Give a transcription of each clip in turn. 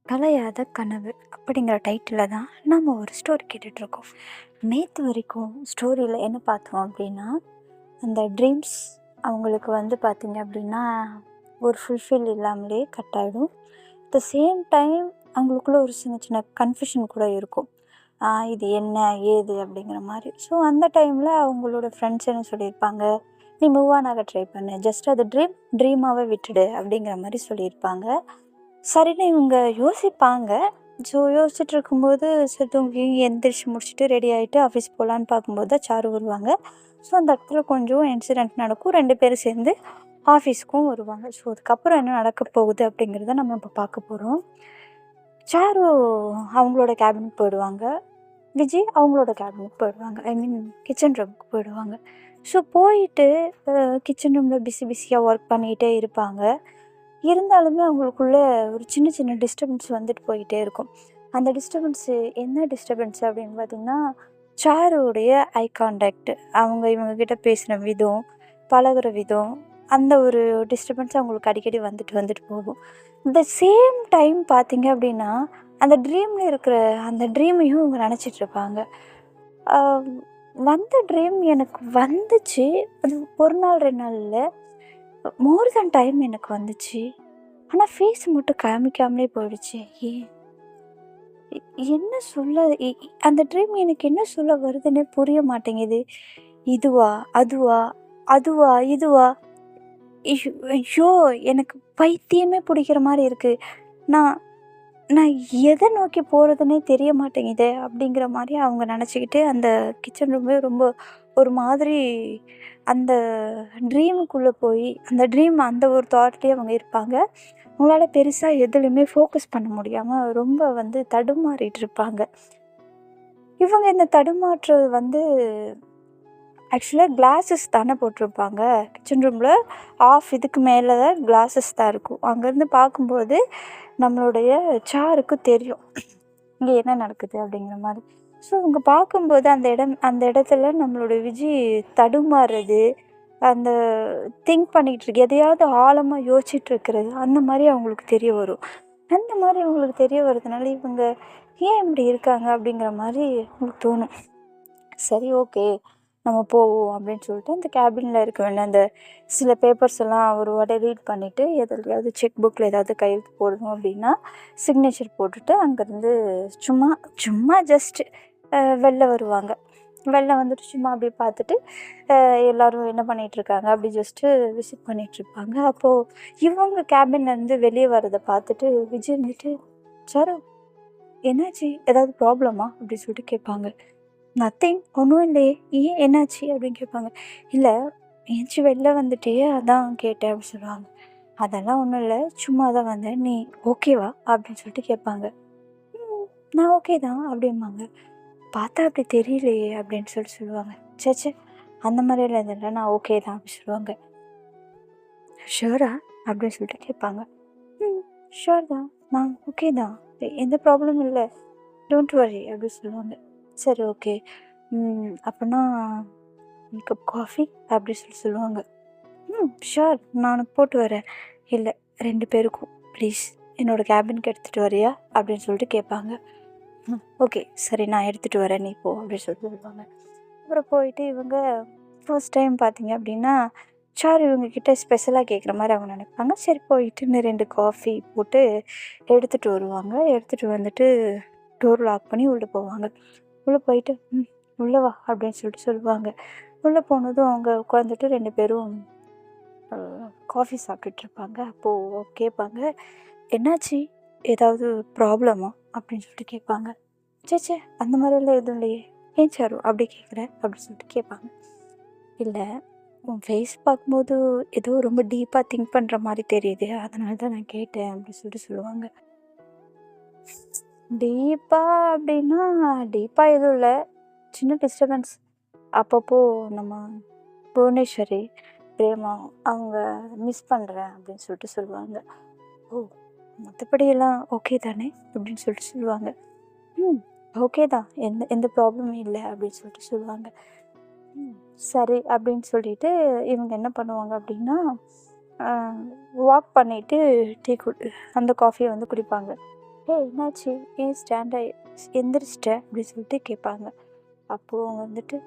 கலையாத கனவு அப்படிங்கிற டைட்டிலில் தான் நம்ம ஒரு ஸ்டோரி கேட்டுட்ருக்கோம். நேற்று வரைக்கும் ஸ்டோரியில் என்ன பார்த்தோம் அப்படின்னா, அந்த ட்ரீம்ஸ் அவங்களுக்கு பார்த்திங்க அப்படின்னா ஒரு ஃபுல்ஃபில் இல்லாமலே கட் ஆகிடும். அட் த சேம் டைம் அவங்களுக்குள்ள ஒரு சின்ன சின்ன கன்ஃபியூஷன் கூட இருக்கும். இது என்ன ஏது அப்படிங்கிற மாதிரி. ஸோ அந்த டைமில் அவங்களோட ஃப்ரெண்ட்ஸ் என்ன சொல்லியிருப்பாங்க, நீ மூவ் ஆன் ஆக ட்ரை பண்ணு, ஜஸ்ட் அது ட்ரீமாகவே விட்டுடு அப்படிங்கிற மாதிரி சொல்லியிருப்பாங்க. சரின்னு இவங்க யோசிப்பாங்க. ஸோ யோசிச்சுட்டு இருக்கும்போது சரி தூங்கி எந்திரிச்சு முடிச்சுட்டு ரெடி ஆகிட்டு ஆஃபீஸ் போகலான்னு பார்க்கும்போது தான் சாரு வருவாங்க. ஸோ அந்த இடத்துல கொஞ்சம் இன்சிடெண்ட் நடக்கும். 2 பேரும் சேர்ந்து ஆஃபீஸ்க்கும் வருவாங்க. ஸோ அதுக்கப்புறம் என்ன நடக்க போகுது அப்படிங்கிறத நம்ம இப்போ பார்க்க போகிறோம். சாரு அவங்களோட கேபினுக்கு போயிடுவாங்க. விஜய் அவங்களோட கேபினுக்கு போயிடுவாங்க. ஐ மீன் கிச்சன் ரூமுக்கு போயிடுவாங்க. ஸோ போயிட்டு கிச்சன் ரூமில் பிஸியாக ஒர்க் பண்ணிகிட்டே இருப்பாங்க. இருந்தாலுமே அவங்களுக்குள்ள ஒரு சின்ன சின்ன டிஸ்டர்பன்ஸ் வந்துட்டு போயிட்டே இருக்கும். அந்த டிஸ்டர்பன்ஸு என்ன டிஸ்டர்பன்ஸ் அப்படின்னு பார்த்திங்கன்னா, சாருடைய ஐ கான்டாக்ட், அவங்க இவங்கக்கிட்ட பேசுகிற விதம், பழகுற விதம், அந்த ஒரு டிஸ்டர்பன்ஸ் அவங்களுக்கு அடிக்கடி வந்துட்டு போகும். இந்த சேம் டைம் பார்த்திங்க அப்படின்னா, அந்த ட்ரீமில் இருக்கிற அந்த ட்ரீமையும் இவங்க நினச்சிட்ருப்பாங்க. வந்த ட்ரீம் எனக்கு வந்துச்சு. அது 1 நாள் 2 நாள் இல்லை, மோர் தென் டைம் எனக்கு வந்துச்சு. ஆனால் ஃபேஸ் மட்டும் காமிக்காமலே போயிடுச்சு. ஏன் என்ன சொல்ல அந்த ட்ரீம் எனக்கு என்ன சொல்ல வருதுன்னே புரிய மாட்டேங்குது. இதுவா அதுவா அதுவா இதுவா? ஐயோ எனக்கு பைத்தியமே பிடிக்கிற மாதிரி இருக்குது. நான் நான் எதை நோக்கி போகிறதுனே தெரிய மாட்டேங்குதே அப்படிங்கிற மாதிரி அவங்க நினச்சிக்கிட்டு அந்த கிச்சன் ரூமே ரொம்ப ஒரு மாதிரி அந்த ட்ரீமுக்குள்ளே போய் அந்த ட்ரீம் அந்த ஒரு தாட்லேயே அவங்க இருப்பாங்க. அவங்களால பெருசாக எதுலையுமே ஃபோக்கஸ் பண்ண முடியாமல் ரொம்ப தடுமாறிட்டு இருப்பாங்க. இவங்க இந்த தடுமாற்றது ஆக்சுவலாக கிளாஸஸ் தானே போட்டிருப்பாங்க. கிச்சன் ரூமில் இதுக்கு மேலே தான் கிளாஸஸ் தான் இருக்கும். அங்கேருந்து பார்க்கும்போது நம்மளுடைய சாருக்கு தெரியும் இங்கே என்ன நடக்குது அப்படிங்கிற மாதிரி. ஸோ இவங்க பார்க்கும்போது அந்த இடத்துல நம்மளுடைய விஜய் தடுமாறுறது, அந்த திங்க் பண்ணிகிட்டு இருக்கு, எதையாவது ஆழமாக யோசிச்சுட்டு இருக்கிறது, அந்த மாதிரி அவங்களுக்கு தெரிய வரும். அந்த மாதிரி அவங்களுக்கு தெரிய வர்றதுனால இவங்க ஏன் இப்படி இருக்காங்க அப்படிங்கிற மாதிரி அவங்களுக்கு தோணும். சரி ஓகே நம்ம போவோம் அப்படின்னு சொல்லிட்டு அந்த கேபினில் இருக்க வேண்டிய அந்த சில பேப்பர்ஸ் எல்லாம் ஒரு வாட்டி ரீட் பண்ணிவிட்டு எதுலையாவது செக் புக்கில் ஏதாவது கையெழுத்து போடணும் அப்படின்னா சிக்னேச்சர் போட்டுட்டு அங்கேருந்து சும்மா சும்மா ஜஸ்ட்டு வெளில வருவாங்க. வெளில வந்துட்டு சும்மா அப்படியே பார்த்துட்டு எல்லோரும் என்ன பண்ணிகிட்ருக்காங்க அப்படி ஜஸ்ட்டு விசிட் பண்ணிகிட்ருப்பாங்க. அப்போது இவங்க கேபின்லேருந்து வெளியே வர்றதை பார்த்துட்டு விஜய் இருந்துட்டு, சாரு என்னாச்சு, ஏதாவது ப்ராப்ளமா அப்படின்னு சொல்லிட்டு கேட்பாங்க. நத்திங், ஒன்றும் இல்லையே, ஏன் என்னாச்சு அப்படின்னு கேட்பாங்க. இல்லை ஏன்ச்சி வெளில வந்துட்டியே அதான் கேட்டேன் அப்படின்னு சொல்லுவாங்க. அதெல்லாம் ஒன்றும் இல்லை, சும்மா தான் வந்தேன், நீ ஓகேவா அப்படின்னு சொல்லிட்டு கேட்பாங்க. நான் ஓகே தான் அப்படிம்பாங்க. பார்த்தா அப்படி தெரியலையே அப்படின்னு சொல்லுவாங்க. சேச்சே அந்த மாதிரியெல்லாம் இல்லை, நான் ஓகே தான் அப்படின்னு சொல்லுவாங்க. ஷுவரா அப்படின்னு சொல்லிட்டு கேட்பாங்க. ஷுவர் தான், நான் ஓகே தான், எந்த ப்ராப்ளமும் இல்லை, டோன்ட் வரி அப்படின்னு சொல்லுவாங்க. சரி ஓகே, அப்படின்னா கப் காஃபி அப்படி சொல்லுவாங்க. ஷுவர் நான் போட்டு வரேன். இல்லை 2 பேருக்கும் ப்ளீஸ் என்னோடய கேபினுக்கு எடுத்துகிட்டு வரியா அப்படின்னு சொல்லிட்டு கேட்பாங்க. ஓகே சரி நான் எடுத்துகிட்டு வரேன், நீ போ அப்படின்னு சொல்லிட்டு சொல்லுவாங்க. அப்புறம் போயிட்டு இவங்க ஃபர்ஸ்ட் டைம் பார்த்தீங்க அப்படின்னா சார் இவங்கக்கிட்ட ஸ்பெஷலாக கேட்குற மாதிரி அவங்க நினைப்பாங்க. சரி போயிட்டு இன்னும் 2 காஃபி போட்டு எடுத்துகிட்டு வருவாங்க. எடுத்துகிட்டு வந்துட்டு டோர் லாக் பண்ணி உள்ளே போவாங்க. உள்ளே போயிட்டு உள்ளே வா அப்படின்னு சொல்லிட்டு சொல்லுவாங்க. உள்ளே போனதும் அவங்க உட்காந்துட்டு 2 பேரும் காஃபி சாப்பிட்டுட்ருப்பாங்க. அப்போது கேட்பாங்க, என்னாச்சு, ஏதாவது ப்ராப்ளமா அப்படின்னு சொல்லிட்டு கேட்பாங்க. சேச்சே அந்த மாதிரிலாம் எதுவும் இல்லையே, ஏன் சாரு அப்படி கேட்குற அப்படின்னு சொல்லிட்டு கேட்பாங்க. இல்லை உன் ஃபேஸ் பார்க்கும்போது ஏதோ ரொம்ப டீப்பாக திங்க் பண்ணுற மாதிரி தெரியுது, அதனால தான் நான் கேட்டேன் அப்படின்னு சொல்லிட்டு சொல்லுவாங்க. டீப்பாக அப்படின்னா டீப்பாக எதுவும் இல்லை, சின்ன டிஸ்டர்பன்ஸ். அப்பப்போ நம்ம புவனேஸ்வரி பிரேமா அவங்க மிஸ் பண்ணுறேன் அப்படின்னு சொல்லிட்டு சொல்லுவாங்க. ஓ மற்றபடியெல்லாம் ஓகே தானே அப்படின்னு சொல்லிட்டு சொல்லுவாங்க. ஓகே தான், எந்த எந்த ப்ராப்ளமும் இல்லை அப்படின்னு சொல்லிட்டு சொல்லுவாங்க. சரி அப்படின்னு சொல்லிட்டு இவங்க என்ன பண்ணுவாங்க அப்படின்னா வாக் பண்ணிவிட்டு அந்த காஃபியை குடிப்பாங்க. என்னாச்சு? ஏன் எந்திரிச்சிட்ட அப்படின்னு சொல்லிட்டு கேட்பாங்க. அப்போது அவங்க வந்துட்டு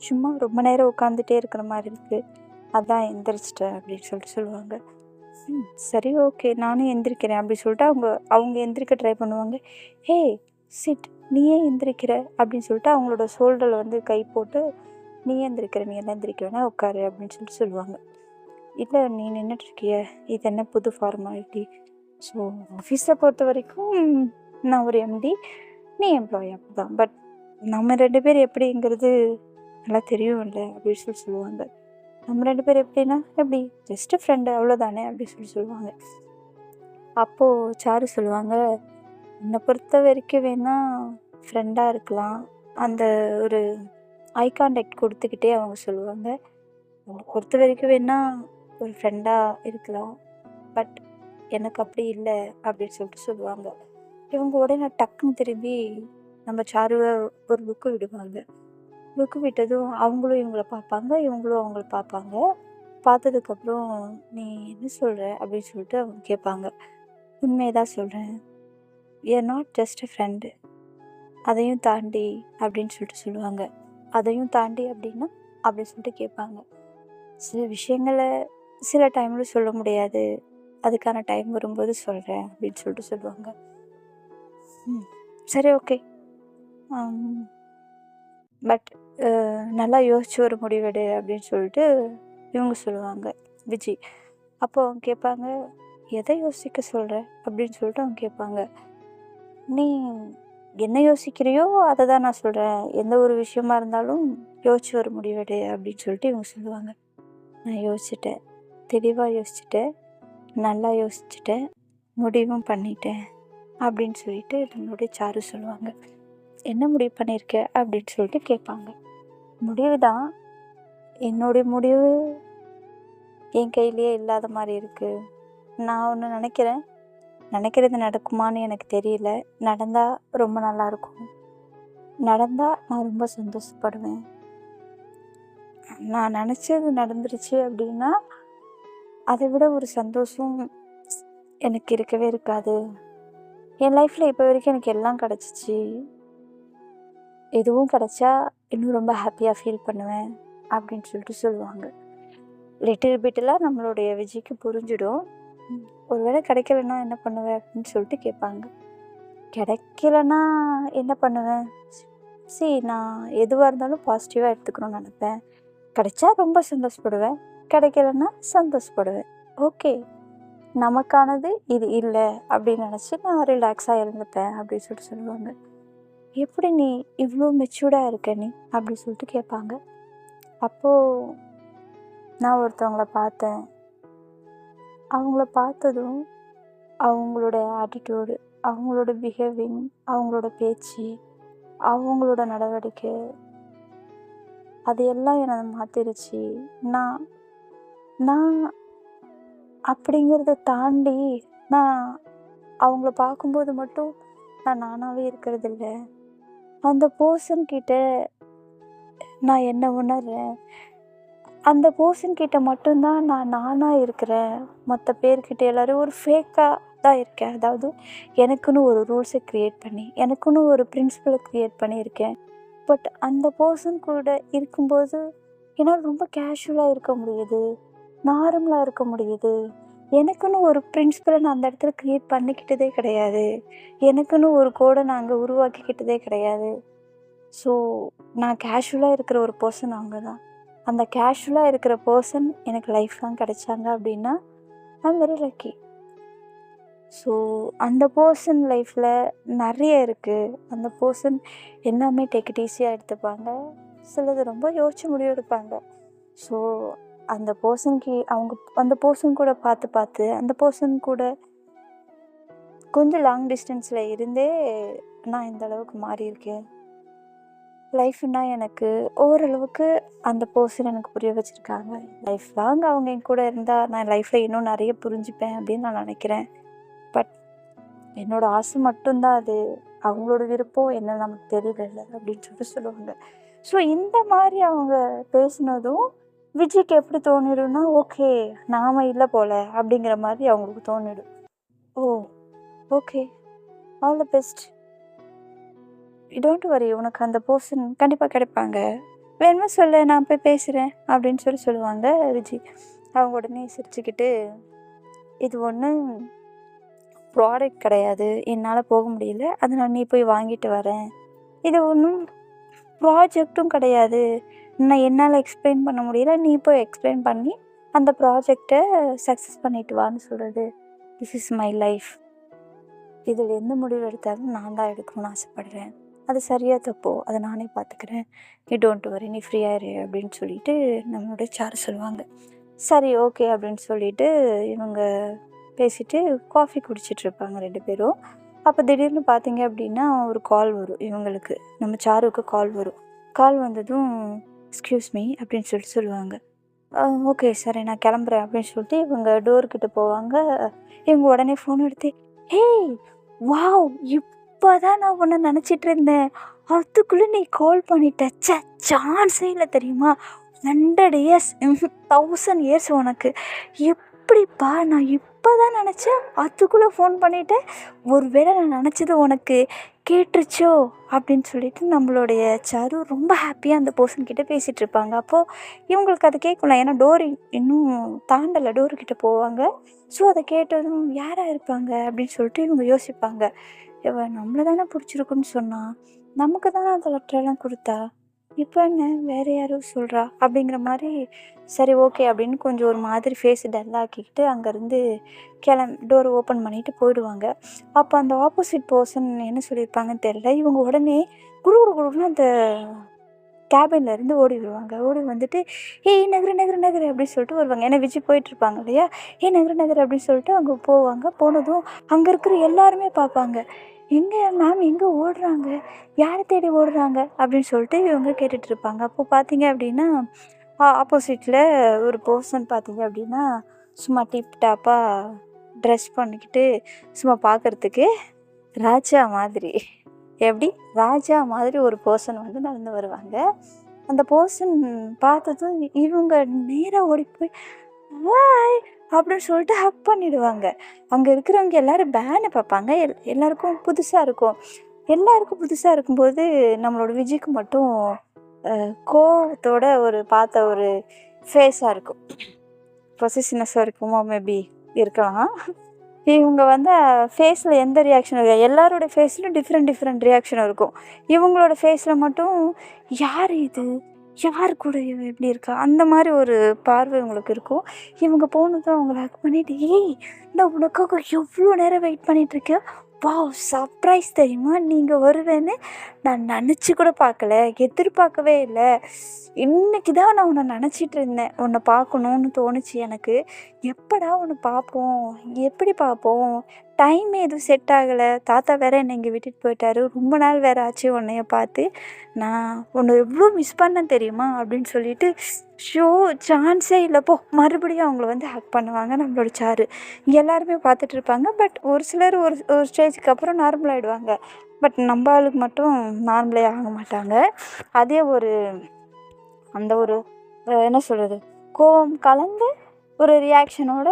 சும்மா ரொம்ப நேரம் உட்காந்துட்டே இருக்கிற மாதிரி இருக்கு, அதான் எந்திரிச்சிட்டேன் அப்படின்னு சொல்லிட்டு சொல்லுவாங்க. சரி, ஓகே, நானும் எந்திரிக்கிறேன் அப்படி சொல்லிட்டு அவங்க அவங்க எந்திரிக்க ட்ரை பண்ணுவாங்க. ஹே, சிட், நீ ஏன் எந்திரிக்கிற அப்படின்னு சொல்லிட்டு அவங்களோட ஷோல்டரில் வந்து கை போட்டு, நீ எந்திரிக்கிற, நீ எல்லாம் எந்திரிக்க வேணா, உட்காரு அப்படின்னு சொல்லிட்டு சொல்லுவாங்க. இல்லை, நீ நின்றுட்டுருக்கிய, இது என்ன புது ஃபார்மாலிட்டி? ஸோ ஆஃபீஸை பொறுத்த வரைக்கும் நான் ஒரு எம்டி, நீ எம்ப்ளாயி, அப்படி தான். பட் நம்ம 2 பேர் எப்படிங்கிறது நல்லா தெரியும் இல்லை அப்படின்னு சொல்லி சொல்லுவாங்க. நம்ம 2 பேர் எப்படின்னா, எப்படி ஜஸ்ட்டு ஃப்ரெண்டு அவ்வளோதானே அப்படின்னு சொல்லி சொல்லுவாங்க. அப்போது சாரு சொல்லுவாங்க, என்னை பொறுத்த வரைக்கும் வேணால் ஃப்ரெண்டாக இருக்கலாம். அந்த ஒரு ஐ கான்டாக்ட் கொடுத்துக்கிட்டே அவங்க சொல்லுவாங்க, என்னை பொறுத்த வரைக்கும் வேணால் ஒரு ஃப்ரெண்டாக இருக்கலாம், பட் எனக்கு அப்படி இல்லை அப்படின்னு சொல்லிட்டு சொல்லுவாங்க. இவங்க உடனே டக்குன்னு திரும்பி நம்ம சாருவை ஒரு லுக்கு விடுவாங்க. லுக்கு விட்டதும் அவங்களும் இவங்கள பார்ப்பாங்க, இவங்களும் அவங்கள பார்ப்பாங்க. பார்த்ததுக்கப்புறம், நீ என்ன சொல்கிற அப்படின்னு சொல்லிட்டு அவங்க கேட்பாங்க. உண்மையை தான் சொல்கிறேன், you are not just a friend, அதையும் தாண்டி அப்படின்னு சொல்லிட்டு சொல்லுவாங்க. அதையும் தாண்டி அப்படின்னா அப்படின்னு சொல்லிட்டு கேட்பாங்க. சில விஷயங்களை சில டைமில் சொல்ல முடியாது, அதுக்கான டைம் வரும்போது சொல்கிறேன் அப்படின்னு சொல்லிட்டு சொல்லுவாங்க. சரி, ஓகே, பட் நல்லா யோசிச்சு ஒரு முடிவெடு அப்படின்னு சொல்லிட்டு இவங்க சொல்லுவாங்க, விஜி. அப்போ அவங்க கேட்பாங்க, எதை யோசிக்க சொல்கிற அப்படின்னு சொல்லிட்டு அவங்க கேட்பாங்க. நீ என்ன யோசிக்கிறியோ அதை தான் நான் சொல்கிறேன், எந்த ஒரு விஷயமா இருந்தாலும் யோசிச்சு ஒரு முடிவெடு அப்படின்னு சொல்லிட்டு இவங்க சொல்லுவாங்க. நான் யோசிச்சிட்டேன், தெளிவாக யோசிச்சுட்டேன், நல்லா யோசிச்சுட்டேன், முடிவும் பண்ணிட்டேன் அப்படின்னு சொல்லிட்டு நம்மளுடைய சாரு சொல்லுவாங்க. என்ன முடிவு பண்ணியிருக்க அப்படின்னு சொல்லிட்டு கேட்பாங்க. முடிவு தான், என்னுடைய முடிவு என் கையிலேயே இல்லாத மாதிரி இருக்குது. நான் ஒன்று நினைக்கிறது நடக்குமான்னு எனக்கு தெரியல. நடந்தால் ரொம்ப நல்லாயிருக்கும், நடந்தால் நான் ரொம்ப சந்தோஷப்படுவேன். நான் நினச்சது நடந்துருச்சு அப்படின்னா அதை விட ஒரு சந்தோஷம் எனக்கு இருக்கவே இருக்காது. என் லைஃப்பில் இப்போ வரைக்கும் எனக்கு எல்லாம் கிடச்சிச்சு, எதுவும் கிடச்சா இன்னும் ரொம்ப ஹாப்பியாக ஃபீல் பண்ணுவேன் அப்படின்னு சொல்லிட்டு சொல்லுவாங்க. லிட்டில் பிட்டெல்லாம் நம்மளுடைய விஜய்க்கு புரிஞ்சிடும். ஒருவேளை கிடைக்கலன்னா என்ன பண்ணுவேன் அப்படின்னு சொல்லிட்டு கேட்பாங்க. கிடைக்கலன்னா என்ன பண்ணுவேன்? நான் எதுவாக இருந்தாலும் பாசிட்டிவாக எடுத்துக்கணும்னு நினைப்பேன். கிடைச்சா ரொம்ப சந்தோஷப்படுவேன், கிடைக்கலன்னா சந்தோஷப்படுவேன். ஓகே, நமக்கானது இது இல்லை அப்படின்னு நினச்சி நான் ரிலாக்ஸாக இருந்துப்பேன் அப்படின்னு சொல்லிட்டு சொல்லுவாங்க. எப்படி நீ இவ்வளோ மெச்சூர்டாக இருக்க நீ அப்படின்னு சொல்லிட்டு கேட்பாங்க. அப்போது நான் ஒருத்தவங்கள பார்த்தேன். அவங்கள பார்த்ததும் அவங்களோட ஆட்டிடியூடு, அவங்களோட பிஹேவிங், அவங்களோட பேச்சு, அவங்களோட நடவடிக்கை, அது எல்லாம் என்னை மாற்றிருச்சு. நான் நான் அப்படிங்கிறத தாண்டி நான் அவங்கள பார்க்கும்போது மட்டும் நான் நானாகவே இருக்கிறதில்ல. அந்த பர்சன்கிட்ட நான் என்ன உணர்றேன், அந்த பர்சன்கிட்ட மட்டும்தான் நான் நானாக இருக்கிறேன். மற்ற பேர்கிட்ட எல்லோரும் ஒரு ஃபேக்காக தான் இருக்கேன். அதாவது எனக்குன்னு ஒரு ரூல்ஸை க்ரியேட் பண்ணி, எனக்குன்னு ஒரு பிரின்சிபலை க்ரியேட் பண்ணியிருக்கேன். பட் அந்த பர்சன் கூட இருக்கும்போது என்னால் ரொம்ப கேஷுவலாக இருக்க முடியுது, நார்மலாக இருக்க முடியுது. எனக்குன்னு ஒரு பிரின்சிபலை நான் அந்த இடத்துல க்ரியேட் பண்ணிக்கிட்டதே கிடையாது, எனக்குன்னு ஒரு கோடை நான் அங்கே உருவாக்கிக்கிட்டதே கிடையாது. ஸோ நான் கேஷுவலாக இருக்கிற ஒரு பர்சன் அவங்க தான். அந்த கேஷுவலாக இருக்கிற பர்சன் எனக்கு லைஃப் லாங் கிடைச்சாங்க அப்படின்னா I am very lucky. So அந்த பர்சன் லைஃப்பில் நிறைய இருக்குது. அந்த பர்சன் எல்லாமே டேக் இட் ஈஸியாக எடுத்துப்பாங்க, சிலது ரொம்ப யோசிச்சு முடிவு எடுப்பாங்க. ஸோ அந்த அந்த பர்சன் கூட பார்த்து அந்த பர்சன் கூட கொஞ்சம் லாங் டிஸ்டன்ஸில் இருந்தே நான் இந்த அளவுக்கு மாறியிருக்கேன். லைஃப்னா எனக்கு ஓரளவுக்கு அந்த பர்சன் எனக்கு புரிய வச்சுருக்காங்க. லைஃப் லாங் அவங்க என் கூட இருந்தால் நான் லைஃப்பில் இன்னும் நிறைய புரிஞ்சுப்பேன் அப்படின்னு நான் நினைக்கிறேன். பட் என்னோடய ஆசை மட்டும்தான் அது, அவங்களோட விருப்பம் என்ன நமக்கு தெரியல அப்படின்னு சொல்லிட்டு சொல்லுவாங்க. ஸோ இந்த மாதிரி அவங்க பேசினதும் விஜய்க்கு எப்படி தோணிடும்னா, ஓகே, நாம் இல்லை போல் அப்படிங்கிற மாதிரி அவங்களுக்கு தோணிடும். Oh, okay, all the best. Don't worry, உனக்கு அந்த பர்சன் கண்டிப்பாக கிடைப்பாங்க. வேணுமா சொல்லு, நான் போய் பேசுகிறேன் அப்படின்னு சொல்லுவாங்க விஜி. அவங்க உடனே சிரிச்சுக்கிட்டு, இது ஒன்றும் ப்ராடக்ட் கிடையாது, என்னால் போக முடியல, அதனால் நீ போய் வாங்கிட்டு வரேன். இது ஒன்றும் ப்ராஜெக்டும் கிடையாது, நான் என்னால் எக்ஸ்பிளைன் பண்ண முடியல, நீ போய் எக்ஸ்பிளைன் பண்ணி அந்த ப்ராஜெக்டை சக்ஸஸ் பண்ணிட்டு வான்னு சொல்கிறது. This is my life. இதில் எந்த முடிவு எடுத்தாலும் நான் தான் எடுக்கணும்னு ஆசைப்பட்றேன். அது சரியாக தப்போ அதை நானே பார்த்துக்கிறேன். நீ டோன்ட் வரி, நீ ஃப்ரீயாக இரு அப்படின்னு சொல்லிட்டு நம்மளுடைய சார் சொல்லுவாங்க. சரி ஓகே அப்படின்னு சொல்லிட்டு இவங்க பேசிட்டு காஃபி குடிச்சிட்ருப்பாங்க 2 பேரும். அப்போ திடீர்னு பார்த்தீங்க அப்படின்னா ஒரு கால் வரும் இவங்களுக்கு, நம்ம சாருக்கு கால் வரும். கால் வந்ததும் எக்ஸ்கியூஸ் மீ அப்படின்னு சொல்லுவாங்க. ஓகே சரி நான் கிளம்புறேன் அப்படின்னு சொல்லிட்டு இவங்க டோர்கிட்ட போவாங்க. இவங்க உடனே ஃபோன் எடுத்து, ஹேய் வாவ், இப்போ தான் நான் உன்னை நினச்சிட்டு இருந்தேன், அதுக்குள்ளே நீ கால் பண்ணிட்ட, சான்ஸே இல்லை தெரியுமா, 100 இயர்ஸ் 1000 இயர்ஸ் உனக்கு, எப்படிப்பா, நான் இப்போ தான் நினச்சேன் அதுக்குள்ளே ஃபோன் பண்ணிட்டேன், ஒருவேளை நான் நினச்சது உனக்கு கேட்டுருச்சோ அப்படின்னு சொல்லிட்டு நம்மளுடைய சாரு ரொம்ப ஹாப்பியாக அந்த பர்சன்கிட்ட பேசிகிட்டு இருப்பாங்க. அப்போது இவங்களுக்கு அது கேட்கலாம், ஏன்னா டோர் இன்னும் தாண்டலை, டோருக்கிட்ட போவாங்க. ஸோ அதை கேட்டதும் யாராக இருப்பாங்க அப்படின்னு சொல்லிட்டு இவங்க யோசிப்பாங்க. இவன் நம்மளை தானே பிடிச்சிருக்குன்னு சொன்னான், நமக்கு தானே அந்த லெட்டரெல்லாம் கொடுத்தா, இப்போ என்ன வேறு யாரும் சொல்கிறா அப்படிங்கிற மாதிரி, சரி ஓகே அப்படின்னு கொஞ்சம் ஒரு மாதிரி ஃபேஸ் டல்லாக்கிக்கிட்டு அங்கேருந்து டோர் ஓப்பன் பண்ணிவிட்டு போயிடுவாங்க. அப்போ அந்த ஆப்போசிட் பர்சன் என்ன சொல்லியிருப்பாங்கன்னு தெரியல, இவங்க உடனே குடுன்னு அந்த கேபின்லேருந்து ஓடி வருவாங்க. ஓடி வந்துட்டு, ஏய் நகரு நகரு நகரு அப்படின்னு சொல்லிட்டு வருவாங்க. ஏன்னா விஜய் போயிட்டுருப்பாங்க இல்லையா, நகரு நகரு அப்படின்னு சொல்லிட்டு அங்கே போவாங்க. போனதும் அங்கே இருக்கிற எல்லாருமே பார்ப்பாங்க, எங்கே மேம் எங்கே ஓடுறாங்க, யாரை தேடி ஓடுறாங்க அப்படின்னு சொல்லிட்டு இவங்க கேட்டுட்ருப்பாங்க. அப்போ பார்த்தீங்க அப்படின்னா ஆப்போசிட்டில் ஒரு பர்சன் பார்த்தீங்க அப்படின்னா சும்மா டிப் டாப்பாக ட்ரெஸ் பண்ணிக்கிட்டு சும்மா பார்க்குறதுக்கு ராஜா மாதிரி, எப்படி ராஜா மாதிரி ஒரு பர்சன் வந்து நடந்து வருவாங்க. அந்த பர்சன் பார்த்ததும் இவங்க நேராக ஓடி போய் ஹாய் அப்படின்னு சொல்லிட்டு ஹக் பண்ணிடுவாங்க. அங்கே இருக்கிறவங்க எல்லோரும் பேனை பார்ப்பாங்க. எல்லாருக்கும் புதுசாக இருக்கும். எல்லாருக்கும் புதுசாக இருக்கும்போது நம்மளோட விஜய்க்கு மட்டும் கோவத்தோட பார்த்த ஒரு ஃபேஸாக இருக்கும், பொசிஷனஸாக இருக்குமோ மேபி இருக்கலாம். இவங்க வந்து ஃபேஸில் எந்த ரியாக்ஷன் இருக்கும், எல்லாரோட ஃபேஸ்லையும் டிஃப்ரெண்ட் ரியாக்ஷன் இருக்கும். இவங்களோட ஃபேஸில் மட்டும் யார் இது, யார் கூட இவன் எப்படி இருக்கா, அந்த மாதிரி ஒரு பார்வை இவங்களுக்கு இருக்கும். இவங்க போனதும் அவங்கள ஹக் பண்ணிவிட்டு, ஏய் நான் உனக்காக எவ்வளோ நேரம் வெயிட் பண்ணிகிட்ருக்கேன், வாவ் சர்ப்ரைஸ் தெரியுமா, நீங்கள் வருவேன்னு நான் நினச்சி கூட பார்க்கல, எதிர்பார்க்கவே இல்லை, இன்றைக்கி தான் நான் உன்னை நினச்சிட்டு இருந்தேன், உன்னை பார்க்கணுன்னு தோணுச்சு எனக்கு, எப்படா உன்னை பார்ப்போம், எப்படி பார்ப்போம், டைம் எதுவும் செட் ஆகலை, தாத்தா வேறு என்னை இங்கே விட்டுட்டு போயிட்டாரு, ரொம்ப நாள் வேறு ஆச்சு உன்னைய பார்த்து, நான் உன்னை எவ்வளோ மிஸ் பண்ணேன் தெரியுமா அப்படின்னு சொல்லிட்டு, ஷோ சான்ஸே இல்லைப்போ மறுபடியும் அவங்கள வந்து ஹக் பண்ணுவாங்க நம்மளோட சாரு. இங்கே எல்லாருமே பார்த்துட்ருப்பாங்க. பட் ஒரு சிலர் ஒரு ஸ்டேஜுக்கு அப்புறம் நார்மல் ஆகிடுவாங்க. பட் நம்ம ஆளுக்கு மட்டும் நார்மலே ஆக மாட்டாங்க. அதே அந்த என்ன சொல்கிறது, கோவம் கலந்து ஒரு ரியாக்ஷனோட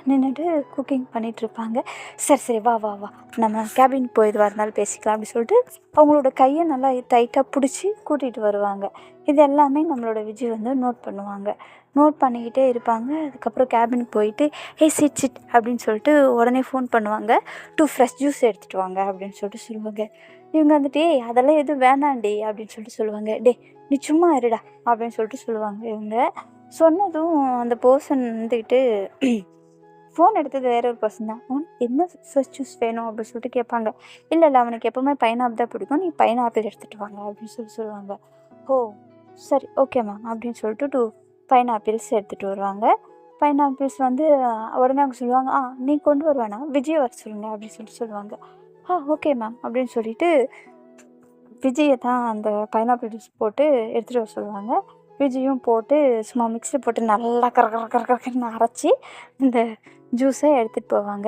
நின்றுட்டு குக்கிங் பண்ணிகிட்ருப்பாங்க. சரி வா வா வா நம்ம கேபின் போய் எதுவாக இருந்தாலும் பேசிக்கலாம் அப்படின்னு சொல்லிட்டு அவங்களோட கையை நல்லா டைட்டாக பிடிச்சி கூட்டிகிட்டு வருவாங்க. இது எல்லாமே நம்மளோட விஜய் வந்து நோட் பண்ணுவாங்க. நோட் பண்ணிக்கிட்டே இருப்பாங்க. அதுக்கப்புறம் கேபினுக்கு போயிட்டு சிட் அப்படின்னு சொல்லிட்டு உடனே ஃபோன் பண்ணுவாங்க, 2 ஃப்ரெஷ் ஜூஸ் எடுத்துகிட்டு வாங்க அப்படின்னு சொல்லிட்டு சொல்லுவாங்க. இவங்க வந்துட்டு அதெல்லாம் எதுவும் வேணாண்டி அப்படின்னு சொல்லிட்டு சொல்லுவாங்க. நீ சும்மா இருடா அப்படின்னு சொல்லிட்டு சொல்லுவாங்க. இவங்க சொன்னதும் அந்த பர்சன் வந்துக்கிட்டு ஃபோன் எடுத்தது வேற ஒரு பர்சன் தான். என்ன ஃப்ரெஷ் ஜூஸ் வேணும் அப்படின்னு சொல்லிட்டு கேட்பாங்க. இல்லை அவனுக்கு எப்போவுமே பைனாப்பிள் தான் பிடிக்கும், நீ பைனாப்பிள் எடுத்துகிட்டு வாங்க அப்படின்னு சொல்லுவாங்க. ஓ சரி ஓகே மேம் அப்படின்னு சொல்லிட்டு 2 பைனாப்பிள்ஸ் எடுத்துகிட்டு வருவாங்க. பைனாப்பிள்ஸ் வந்து உடனே அவங்க சொல்லுவாங்க, நீ கொண்டு வருவானா, விஜய் வர சொல்லுங்க அப்படின்னு சொல்லுவாங்க. ஓகே மேம் அப்படின்னு சொல்லிட்டு விஜயை தான் அந்த பைனாப்பிள் ஜூஸ் போட்டு எடுத்துகிட்டு வர சொல்லுவாங்க. விஜயும் போட்டு சும்மா மிக்ஸியில் போட்டு நல்லா கரன்னு அரைச்சி இந்த ஜூஸை எடுத்துகிட்டு போவாங்க.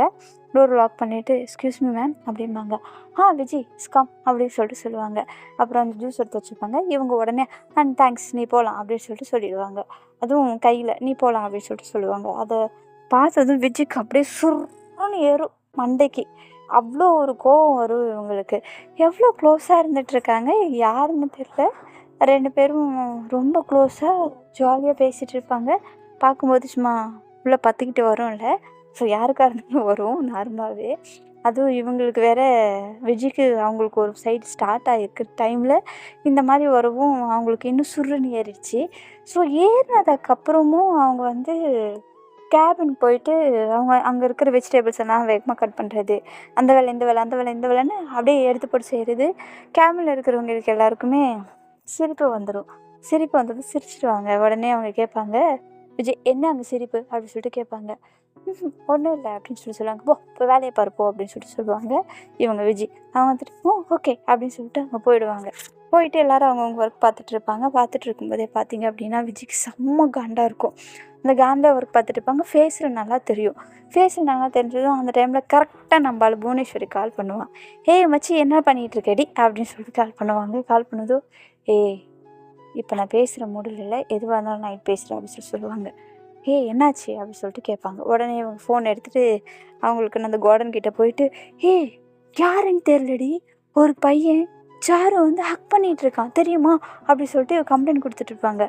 டோர் லாக் பண்ணிவிட்டு எக்ஸ்கியூஸ் மீ மேம் அப்படிம்பாங்க. விஜய் ஸ்கம் அப்படின்னு சொல்லிட்டு சொல்லுவாங்க. அப்புறம் அந்த ஜூஸ் எடுத்து வச்சுருப்பாங்க. இவங்க உடனே தேங்க்ஸ் நீ போகலாம் அப்படின்னு சொல்லிட்டு சொல்லிடுவாங்க. அதுவும் கையில் நீ போகலாம் அப்படின்னு சொல்லிட்டு சொல்லுவாங்க. அதை பார்த்ததும் விஜய்க்கு அப்படியே சுருன்னு ஏறும் மண்டைக்கு. அவ்வளோ ஒரு கோவம் வரும் இவங்களுக்கு. எவ்வளோ க்ளோஸாக இருந்துகிட்ருக்காங்க, யாருன்னு தெரியல. 2 பேரும் ரொம்ப க்ளோஸாக ஜாலியாக பேசிகிட்டு இருப்பாங்க. பார்க்கும்போது சும்மா உள்ள பற்றிக்கிட்டு வரும்ல, ஸோ யாருக்காக இருந்தாலும் வரும் நார்மலாகவே. அதுவும் இவங்களுக்கு வேற விஜய்க்கு அவங்களுக்கு ஒரு சைடு ஸ்டார்ட் ஆகிருக்கிற டைமில் இந்த மாதிரி வரவும் அவங்களுக்கு இன்னும் சுருன்னு ஏறிடுச்சு. ஸோ ஏறினதுக்கப்புறமும் அவங்க வந்து கேபின் போயிட்டு அவங்க அங்கே இருக்கிற வெஜிடபிள்ஸ் எல்லாம் வேகமாக கட் பண்ணுறது, அந்த வேலை இந்த வேலை அந்த வேலை இந்த வேலைன்னு அப்படியே எடுத்து போட்டு செய்கிறது. கேபினில் இருக்கிறவங்களுக்கு எல்லாருக்குமே சிரிப்பு வந்துடும். சிரிப்பு வந்தது சிரிச்சிடுவாங்க. உடனே அவங்க கேட்பாங்க, விஜய் என்ன அங்கே சிரிப்பு அப்படின்னு சொல்லிட்டு கேட்பாங்க. ஒன்றும் இல்லை அப்படின்னு சொல்லுவாங்க. இப்போ வேலையை பாருப்போ அப்படின்னு சொல்லுவாங்க இவங்க விஜய். அவங்க வந்துட்டு ஓகே அப்படின்னு சொல்லிட்டு அங்கே போயிடுவாங்க. போயிட்டு எல்லோரும் அவங்கவுங்க ஒர்க் பார்த்துட்டு இருப்பாங்க. பார்த்துட்டு இருக்கும்போதே பார்த்தீங்க அப்படின்னா விஜய்க்கு செம்ம காண்டாக இருக்கும். அந்த காண்டில் ஒர்க் பார்த்துட்டு இருப்பாங்க. ஃபேஸில் நல்லா தெரியும். ஃபேஸில் நல்லா தெரிஞ்சதும் அந்த டைமில் கரெக்டாக நம்மளால் புவனேஸ்வரி கால் பண்ணுவான். ஏய் மச்சி என்ன பண்ணிகிட்டு இருக்கடி அப்படின்னு சொல்லிட்டு கால் பண்ணுவாங்க. கால் பண்ணதும் ஏய் இப்போ நான் பேசுகிற மூடில் இல்லை, எதுவாக இருந்தாலும் நைட் பேசுகிறேன் அப்படின்னு சொல்லுவாங்க. ஏய் என்னாச்சு அப்படின்னு சொல்லிட்டு கேட்பாங்க. உடனே இவங்க ஃபோன் எடுத்துகிட்டு அவங்களுக்கு அந்த கார்டன் கிட்டே போயிட்டு, ஏய் யாருன்னு தெரியலடி, ஒரு பையன் சாரு வந்து ஹக் பண்ணிகிட்டு இருக்கான் தெரியுமா அப்படி சொல்லிட்டு கம்ப்ளைண்ட் கொடுத்துட்ருப்பாங்க.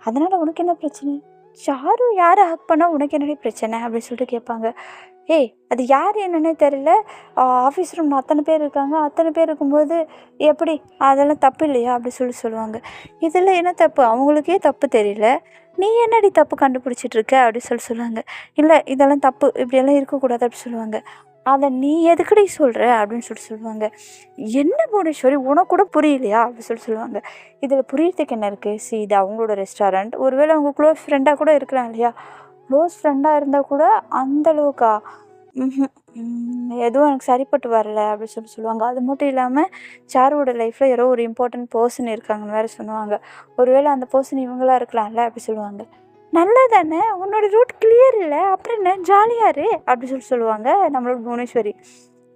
அதனால் உனக்கு என்ன பிரச்சனை, சாரு யாரை ஹக் பண்ணால் உனக்கு என்னடி பிரச்சனை அப்படின்னு சொல்லிட்டு கேட்பாங்க. ஏய் அது யார் என்னன்னே தெரியல, ஆஃபீஸ் ரூமில் அத்தனை பேர் இருக்காங்க, அத்தனை பேர் இருக்கும்போது எப்படி அதெல்லாம் தப்பு இல்லையா அப்படி சொல்லுவாங்க. இதில் என்ன தப்பு, அவங்களுக்கே தப்பு தெரியல, நீ என்னடி தப்பு கண்டுபிடிச்சிட்ருக்க அப்படி சொல்லுவாங்க. இல்லை இதெல்லாம் தப்பு, இப்படியெல்லாம் இருக்கக்கூடாது அப்படி சொல்லுவாங்க. அதை நீ எதுக்கடி சொல்கிற அப்படின்னு சொல்லுவாங்க. என்ன புவனேஸ்வரி உனக்கு கூட புரியலையா அப்படி சொல்லுவாங்க. இதில் புரியறதுக்கு என்ன இருக்குது, இது அவங்களோட ரெஸ்டாரண்ட், ஒருவேளை அவங்க க்ளோஸ் ஃப்ரெண்டாக கூட இருக்கிறாங்க இல்லையா, க்ளோஸ் ஃப்ரெண்டாக இருந்தால் கூட அந்தளவுக்கா எதுவும் எனக்கு சரிப்பட்டு வரல அப்படின்னு சொல்லுவாங்க. அது மட்டும் இல்லாமல் சாருவோட லைஃப்பில் யாரோ ஒரு இம்பார்ட்டன்ட் பர்சன் இருக்காங்கன்னு வேறு சொல்லுவாங்க. ஒருவேளை அந்த பர்சன் இவங்களாக இருக்கலாம்ல அப்படி சொல்லுவாங்க. நல்லதானே, உன்னோட ரூட் கிளியர் இல்லை, அப்புறம் என்ன ஜாலியாக இரு அப்படி சொல்லுவாங்க நம்மளோட புவனேஸ்வரி.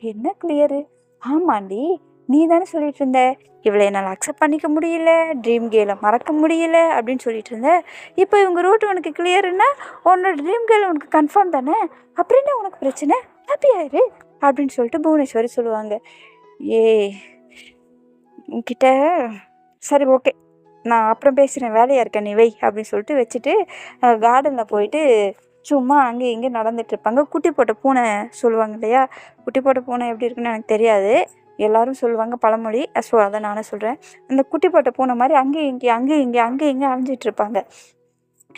என்ன கிளியரு, ஆமாண்டி நீ தானே சொல்லிட்டு இருந்த இவளை என்னால் அக்செப்ட் பண்ணிக்க முடியல, ட்ரீம் கேலை மறக்க முடியல அப்படின்னு சொல்லிட்டு இருந்தேன். இப்போ இவங்க ரூட் உனக்கு கிளியருன்னா உன்னோட ட்ரீம் கேர்ள் உனக்கு கன்ஃபார்ம் தானே, அப்படின்னா உனக்கு பிரச்சனை, ஹாப்பியாயிரு அப்படின்னு சொல்லிட்டு புவனேஸ்வரி சொல்லுவாங்க. ஏ உன்கிட்ட சரி ஓகே நான் அப்புறம் பேசுகிறேன், வேலையாக இருக்கேன் நீ வை அப்படின்னு சொல்லிட்டு வச்சுட்டு கார்டனில் போயிட்டு சும்மா அங்கே இங்கே நடந்துகிட்ருப்பாங்க. குட்டி போட்ட பூனை சொல்லுவாங்க இல்லையா, குட்டி போட்ட பூனை எப்படி இருக்குன்னு எனக்கு தெரியாது, எல்லோரும் சொல்லுவாங்க பழமொழி, ஸோ அதை நானே சொல்கிறேன். அந்த குட்டி போட்ட பூனை மாதிரி அங்கேயும் இங்கே அலைஞ்சிட்ருப்பாங்க.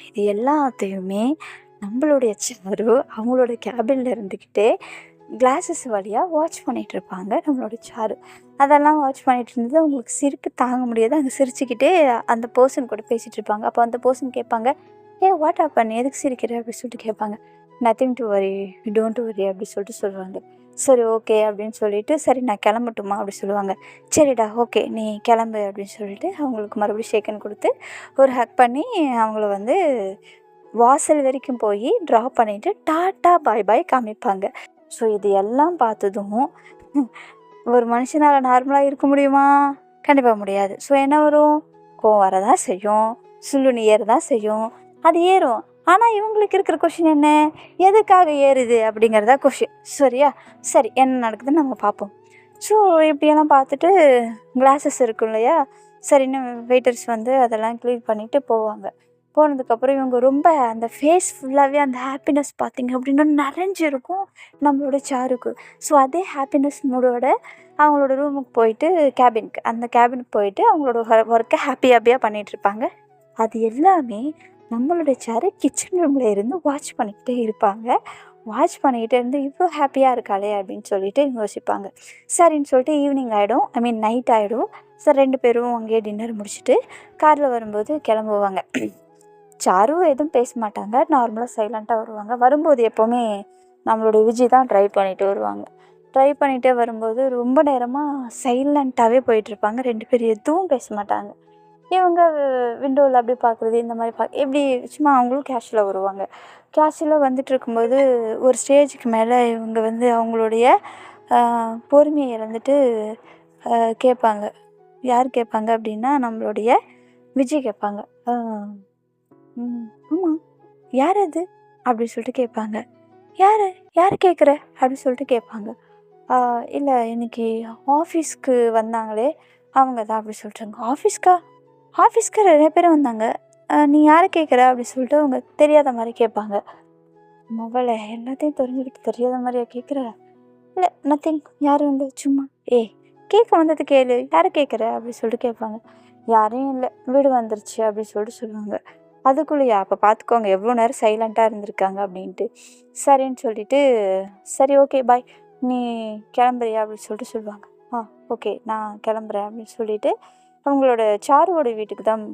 இது எல்லாத்தையுமே நம்மளுடைய சாரு அவங்களோட கேபினில் இருந்துக்கிட்டே கிளாஸஸ் வழியாக வாட்ச் பண்ணிகிட்ருப்பாங்க நம்மளோட சாரு. அதெல்லாம் வாட்ச் பண்ணிகிட்டு இருந்தது அவங்களுக்கு சிரிப்பு தாங்க முடியாது. அங்கே சிரிச்சுக்கிட்டே அந்த பர்சன் கூட பேசிகிட்டு இருப்பாங்க. அப்போ அந்த பர்சன் கேட்பாங்க, வாட் ஹேப்பன், எதுக்கு சிரிக்கிற அப்படி சொல்லிட்டு கேட்பாங்க. Nothing to worry, don't worry அப்படி சொல்லுவாங்க. சரி ஓகே அப்படின்னு சொல்லிட்டு, சரி நான் கிளம்பட்டுமா அப்படி சொல்லுவாங்க. சரிடா ஓகே நீ கிளம்பு அப்படின்னு சொல்லிட்டு அவங்களுக்கு மறுபடியும் ஷேக்கன் கொடுத்து ஒரு ஹக் பண்ணி அவங்கள வந்து வாசல் வரைக்கும் போய் ட்ராப் பண்ணிவிட்டு டாட்டா பாய் பாய் காமிப்பாங்க. ஸோ இது எல்லாம் பார்த்ததும் ஒரு மனுஷனால் நார்மலாக இருக்க முடியுமா, கண்டிப்பாக முடியாது. ஸோ என்ன வரும், கோவம் வரதான் செய்யும், சுள்ளுன்னு ஏறதான் செய்யும், அது ஏறும். ஆனால் இவங்களுக்கு இருக்கிற கொஷின் என்ன, எதுக்காக ஏறுது அப்படிங்கிறதா கொஷின். சரியா, சரி என்ன நடக்குதுன்னு நம்ம பார்ப்போம். ஸோ இப்படியெல்லாம் பார்த்துட்டு கிளாஸஸ் இருக்கும் இல்லையா, சரின்னு வெயிட்டர்ஸ் வந்து அதெல்லாம் க்ளீன் பண்ணிவிட்டு போவாங்க. போனதுக்கப்புறம் இவங்க ரொம்ப அந்த ஃபேஸ் ஃபுல்லாகவே அந்த ஹாப்பினஸ் பார்த்திங்க அப்படின்னா நிறைஞ்சிருக்கும் நம்மளோட சாருக்கு. ஸோ அதே ஹாப்பினஸ் மூடோட அவங்களோட ரூமுக்கு போயிட்டு அந்த கேபினுக்கு போயிட்டு அவங்களோட ஒர்க்கை ஹாப்பியாக பண்ணிகிட்ருப்பாங்க. அது எல்லாமே நம்மளோட சாரு கிச்சன் ரூமில் இருந்து வாட்ச் பண்ணிக்கிட்டே இருப்பாங்க. வாட்ச் பண்ணிக்கிட்டே இருந்து இவ்வளோ ஹாப்பியாக இருக்காளே அப்படின்னு சொல்லிட்டு யோசிப்பாங்க. சரின்னு சொல்லிட்டு ஈவினிங் ஆகிடும், நைட் ஆகிடும். சார் 2 பேரும் அங்கேயே டின்னர் முடிச்சுட்டு காரில் வரும்போது கிளம்புவாங்க. சாரு எதுவும் பேச மாட்டாங்க, நார்மலாக சைலண்ட்டாக வருவாங்க. வரும்போது எப்போவுமே நம்மளோட விஜய் தான் ட்ரைவ் பண்ணிகிட்டு வருவாங்க. ட்ரைவ் பண்ணிகிட்டே வரும்போது ரொம்ப நேரமாக சைலண்ட்டாகவே போயிட்டுருப்பாங்க. 2 பேர் எதுவும் பேச மாட்டாங்க. இவங்க விண்டோவில் அப்படி பார்க்குறது, இந்த மாதிரி எப்படி சும்மா அவங்களும் கேஷுவலாக வருவாங்க. கேஷுவலாக வந்துட்டு இருக்கும்போது ஒரு ஸ்டேஜுக்கு மேலே இவங்க வந்து அவங்களுடைய பொறுமையை இழந்துட்டு கேட்பாங்க. யார் கேட்பாங்க அப்படின்னா நம்மளுடைய விஜய் கேட்பாங்க. ஆமாம் யார் அது அப்படி சொல்லிட்டு கேட்பாங்க. யார் கேட்குற அப்படி சொல்லிட்டு கேட்பாங்க. இல்ல இன்னைக்கு ஆஃபீஸ்க்கு வந்தாங்களே, அவங்க தான் அப்படி சொல்லிட்டாங்க. ஆஃபீஸ்க்கா? ஆஃபீஸ்க்கு நெறைய பேர் வந்தாங்க. நீ யார கேட்குற? அப்படி சொல்லிட்டு அவங்க தெரியாத மாரி கேட்பாங்க. மொபைல எல்லாத்தையும் தெரிஞ்சுக்கிட்டு தெரியாத மாரியா கேட்குற? இல்ல நத்திங் யாரும் இல்ல சும்மா. ஏய் கேட்க வந்தது கேளு. யார கேட்குற? அப்படி சொல்லிட்டு கேட்பாங்க. யாரையும் இல்ல. வீடு வந்துருச்சு அப்படி சொல்லிட்டு சொல்லுவாங்க. அதுக்குள்ளயா? அப்ப பார்த்துக்கோங்க எவ்வளோ நேரம் சைலண்ட்டா இருந்திருக்காங்க அப்படின்ட்டு. சரின்னு சொல்லிட்டு, சரி ஓகே பாய். நீ கிளம்புறியா? அப்படின்னு சொல்லிட்டு சொல்லுவாங்க. ஓகே நான் கிளம்புறேன் அப்படின்னு சொல்லிட்டு, அவங்களோட சாருவோட வீட்டுக்கு தான்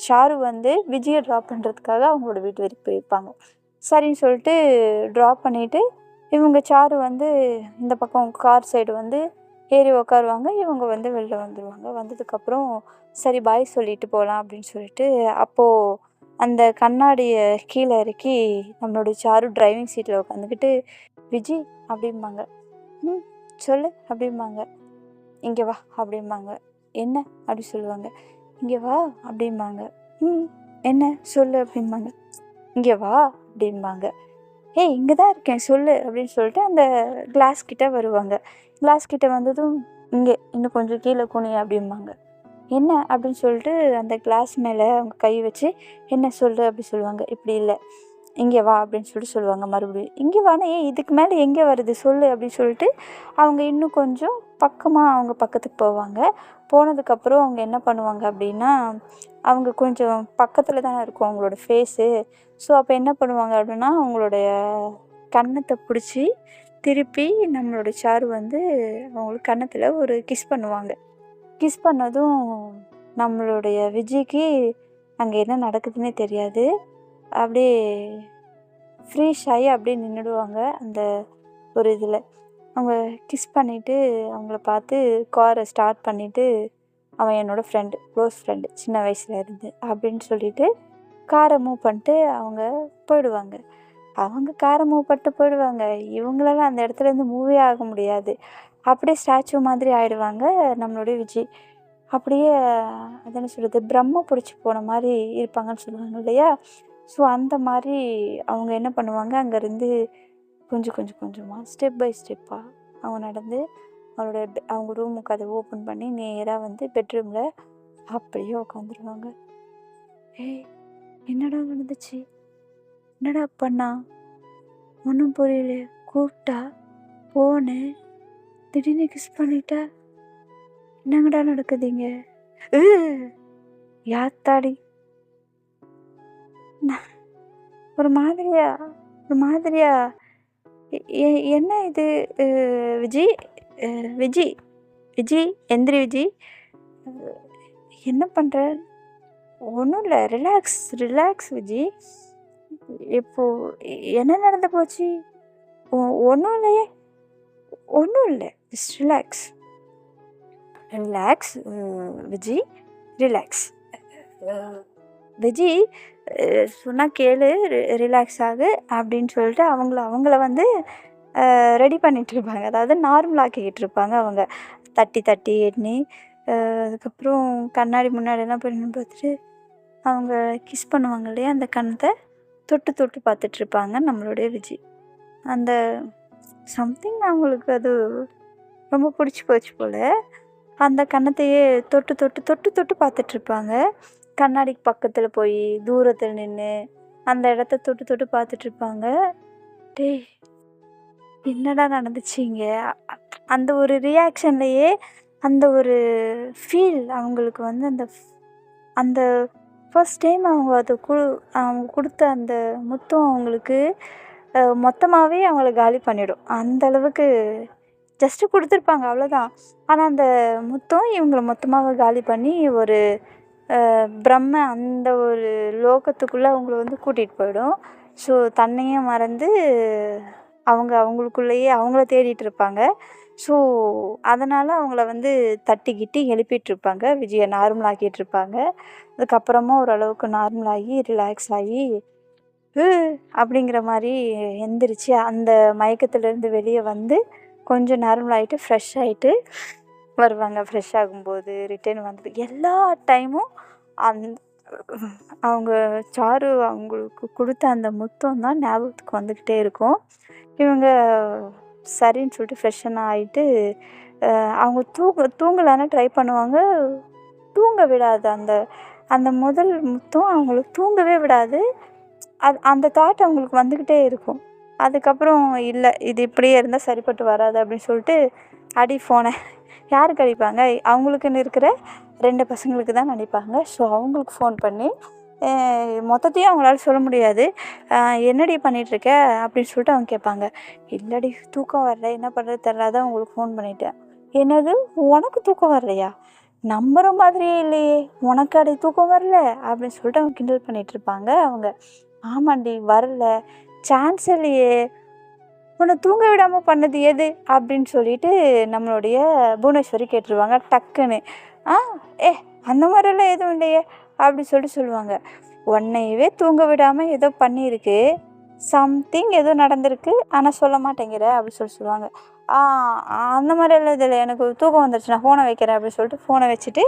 சாரு வந்து விஜய ட்ராப் பண்ணுறதுக்காக அவங்களோட வீட்டு வரைக்கும் போயிருப்பாங்க. சரின்னு சொல்லிட்டு ட்ராப் பண்ணிவிட்டு இவங்க சாரு வந்து இந்த பக்கம் கார் சைடு வந்து ஏறி உக்காருவாங்க. இவங்க வந்து வெளில வந்துடுவாங்க. வந்ததுக்கப்புறம் சரி பாய் சொல்லிட்டு போகலாம் அப்படின்னு சொல்லிட்டு, அப்போது அந்த கண்ணாடியை கீழே இறக்கி நம்மளோட சாரு டிரைவிங் சீட்டில் உட்காந்துக்கிட்டு விஜி அப்படிம்பாங்க. ம் சொல்லு அப்படிம்பாங்க. இங்கே வா அப்படிம்பாங்க. என்ன அப்படி சொல்லுவாங்க. இங்கே வா அப்படிம்பாங்க. ம் என்ன சொல்லு அப்படிம்பாங்க. இங்கே வா அப்படிம்பாங்க. ஏய் இங்கே தான் இருக்கேன் சொல்லு அப்படின்னு சொல்லிட்டு அந்த கிளாஸ் கிட்ட வருவாங்க. கிளாஸ் கிட்ட வந்ததும் இங்கே இன்னும் கொஞ்சம் கீழே குனி அப்படிம்பாங்க. என்ன அப்படின்னு சொல்லிட்டு அந்த கிளாஸ் மேலே அவங்க கை வச்சு என்ன சொல்லு அப்படி சொல்லுவாங்க. இப்படி இல்லை இங்கே வா அப்படின்னு சொல்லிட்டு சொல்லுவாங்க மறுபடியும். இங்கே வானா ஏன் இதுக்கு மேலே எங்கே வருது சொல்லு அப்படின்னு சொல்லிட்டு அவங்க இன்னும் கொஞ்சம் பக்கமாக அவங்க பக்கத்துக்கு போவாங்க. போனதுக்கப்புறம் அவங்க என்ன பண்ணுவாங்க அப்படின்னா, அவங்க கொஞ்சம் பக்கத்தில் தானே இருக்கும் அவங்களோட ஃபேஸு. ஸோ அப்போ என்ன பண்ணுவாங்க அப்படின்னா, அவங்களுடைய கன்னத்தை பிடிச்சி திருப்பி நம்மளோட சாரு வந்து அவங்களுக்கு கன்னத்தில் ஒரு கிஸ் பண்ணுவாங்க. கிஸ் பண்ணதும் நம்மளுடைய விஜய்க்கு அங்கே என்ன நடக்குதுன்னே தெரியாது. அப்படியே ஃப்ரீஸ் ஆகி அப்படியே நின்றுடுவாங்க அந்த ஒரு இதில். அவங்க கிஸ் பண்ணிவிட்டு அவங்கள பார்த்து காரை ஸ்டார்ட் பண்ணிவிட்டு, அவன் என்னோடய ஃப்ரெண்டு க்ளோஸ் ஃப்ரெண்டு சின்ன வயசில் இருந்து அப்படின்னு சொல்லிவிட்டு காரை மூவ் பண்ணிட்டு அவங்க போயிடுவாங்க. அவங்க காரை மூவ் பண்ணிட்டு போயிடுவாங்க. இவங்களால அந்த இடத்துலேருந்து மூவே ஆக முடியாது. அப்படியே ஸ்டாச்சு மாதிரி ஆகிடுவாங்க நம்மளுடைய விஜய். அப்படியே அது என்ன சொல்கிறது, பிரம்ம பிடிச்சி போன மாதிரி இருப்பாங்கன்னு சொல்லுவாங்க இல்லையா? ஸோ அந்த மாதிரி அவங்க என்ன பண்ணுவாங்க, அங்கேருந்து கொஞ்சம் கொஞ்சம் கொஞ்சமாக ஸ்டெப் பை ஸ்டெப்பாக அவங்க நடந்து அவங்க ரூமுக்கு அதை ஓப்பன் பண்ணி நேராக வந்து பெட்ரூமில் அப்படியே உட்காந்துருவாங்க. ஏய் என்னடா நடந்துச்சு? என்னடா பண்ணா? ஒன்றும் புரியல. கூப்பிட்டா போனேன், திடீர்னு கிஸ் பண்ணிட்டா. என்னங்கடா நடக்குதுங்க? யாத்தாடி ஒரு மாதிரியா ஒரு மாதிரியா என்ன இது? விஜி விஜி விஜி எந்திரி விஜி. என்ன பண்ணுற? ஒன்றும் இல்லை, ரிலாக்ஸ் ரிலாக்ஸ் விஜி. இப்போ என்ன நடந்து போச்சு? ஒன்றும் இல்லையே, ஒன்றும் இல்லை, just relax relax Viji relax. Viji சொன்னால் கேளு, ரிலாக்ஸ் ஆகு அப்படின்னு சொல்லிட்டு அவங்கள வந்து ரெடி பண்ணிகிட்ருப்பாங்க. அதாவது நார்மல் ஆக்கிக்கிட்டு இருப்பாங்க அவங்க. தட்டி தட்டி எண்ணி அதுக்கப்புறம் கண்ணாடி முன்னாடியெல்லாம் போய் நின்று பார்த்துட்டு அவங்க கிஸ் பண்ணுவாங்க இல்லையா, அந்த கண்ணத்தை தொட்டு தொட்டு பார்த்துட்ருப்பாங்க நம்மளுடைய விஜய். அந்த சம்திங் அவங்களுக்கு அது ரொம்ப பிடிச்சி போச்சு போல். அந்த கன்னத்தையே தொட்டு தொட்டு தொட்டு தொட்டு பார்த்துட்ருப்பாங்க. கண்ணாடிக்கு பக்கத்தில் போய் தூரத்தில் நின்று அந்த இடத்த தொட்டு தொட்டு பார்த்துட்ருப்பாங்க. டேய் என்னடா நடந்துச்சிங்க? அந்த ஒரு ரியாக்ஷன்லையே அந்த ஒரு ஃபீல் அவங்களுக்கு வந்து அந்த அந்த ஃபர்ஸ்ட் டைம் அவங்க அவங்க கொடுத்த அந்த முத்தம் அவங்களுக்கு மொத்தமாகவே அவங்கள காலி பண்ணிடும். அந்த அளவுக்கு ஜஸ்ட்டு கொடுத்துருப்பாங்க அவ்வளோதான். ஆனால் அந்த முத்தம் இவங்கள மொத்தமாக காலி பண்ணி ஒரு பிரம்ம அந்த ஒரு லோகத்துக்குள்ளே அவங்கள வந்து கூட்டிகிட்டு போயிடும். ஸோ தன்னையும் மறந்து அவங்களுக்குள்ளேயே அவங்கள தேடிட்டு இருப்பாங்க. ஸோ அதனால் அவங்கள வந்து தட்டிக்கிட்டு எழுப்பிட்டுருப்பாங்க. விஜயை நார்மல் ஆக்கிட்டுருப்பாங்க. அதுக்கப்புறமா ஓரளவுக்கு நார்மலாகி ரிலாக்ஸ் ஆகி அப்படிங்கிற மாதிரி எந்திரிச்சு அந்த மயக்கத்துலேருந்து வெளியே வந்து கொஞ்சம் நார்மல் ஆகிட்டு ஃப்ரெஷ் ஆகிட்டு வருவாங்க. ஃப்ரெஷ் ஆகும்போது ரிட்டர்ன் வந்து எல்லா டைமும் அவங்க சாரு அவங்களுக்கு கொடுத்த அந்த முத்தம் தான் ஞாபகத்துக்கு வந்துக்கிட்டே இருக்கும். இவங்க சரின்னு சொல்லிட்டு ஃப்ரெஷ்ஷெல்லாம் ஆகிட்டு அவங்க தூங்கலான்னு ட்ரை பண்ணுவாங்க. தூங்க விடாது. அந்த அந்த முதல் முத்தம் அவங்களுக்கு தூங்கவே விடாது. அந்த தாட் அவங்களுக்கு வந்துக்கிட்டே இருக்கும். அதுக்கப்புறம் இல்லை, இது இப்படியே இருந்தால் சரிப்பட்டு வராது அப்படின்னு சொல்லிட்டு அடி ஃபோனை. யாருக்கு அடிப்பாங்க? அவங்களுக்குன்னு இருக்கிற 2 பசங்களுக்கு தான் அடிப்பாங்க. ஸோ அவங்களுக்கு ஃபோன் பண்ணி மொத்தத்தையும் அவங்களால சொல்ல முடியாது. என்னடி பண்ணிகிட்ருக்க அப்படின்னு சொல்லிட்டு அவங்க கேட்பாங்க. இல்லடி தூக்கம் வரல, என்ன பண்ணுறது தெரில, தான் உங்களுக்கு ஃபோன் பண்ணிட்டேன். என்னது, உனக்கு தூக்கம் வரலையா? நம்புற மாதிரியே இல்லையே, உனக்கு அடி தூக்கம் வரல அப்படின்னு சொல்லிட்டு அவங்க கிண்டல் பண்ணிகிட்ருப்பாங்க. அவங்க ஆமாண்டி வரல, சான்ஸ் இல்லையே, உன்னை தூங்க விடாமல் பண்ணது எது அப்படின்னு சொல்லிட்டு நம்மளுடைய புவனேஸ்வரி கேட்டுருவாங்க டக்குன்னு. ஆ ஏ அந்த மாதிரிலாம் எதுவும் இல்லையே அப்படின்னு சொல்லிட்டு சொல்லுவாங்க. உன்னையவே தூங்க விடாமல் ஏதோ பண்ணியிருக்கு, சம்திங் ஏதோ நடந்திருக்கு, ஆனால் சொல்ல மாட்டேங்கிற அப்படின்னு சொல்லுவாங்க. அந்த மாதிரியெல்லாம் இது இல்லை, எனக்கு தூக்கம் வந்துருச்சு, நான் ஃபோனை வைக்கிறேன் அப்படின்னு சொல்லிட்டு ஃபோனை வச்சுட்டு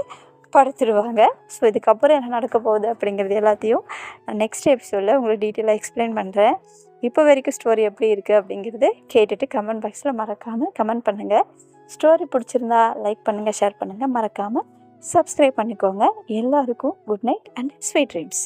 படுத்துடுவாங்க. ஸோ இதுக்கப்புறம் என்ன நடக்க போகுது அப்படிங்கிறது எல்லாத்தையும் நான் நெக்ஸ்ட் எபிசோடில் உங்களுக்கு டீட்டெயிலாக எக்ஸ்பிளைன் பண்ணுறேன். இப்போ வரைக்கும் ஸ்டோரி எப்படி இருக்குது அப்படிங்கிறது கேட்டுட்டு கமெண்ட் பாக்ஸில் மறக்காமல் கமெண்ட் பண்ணுங்கள். ஸ்டோரி பிடிச்சிருந்தா லைக் பண்ணுங்கள், ஷேர் பண்ணுங்கள், மறக்காமல் சப்ஸ்கிரைப் பண்ணிக்கோங்க. எல்லாருக்கும் good night and sweet dreams.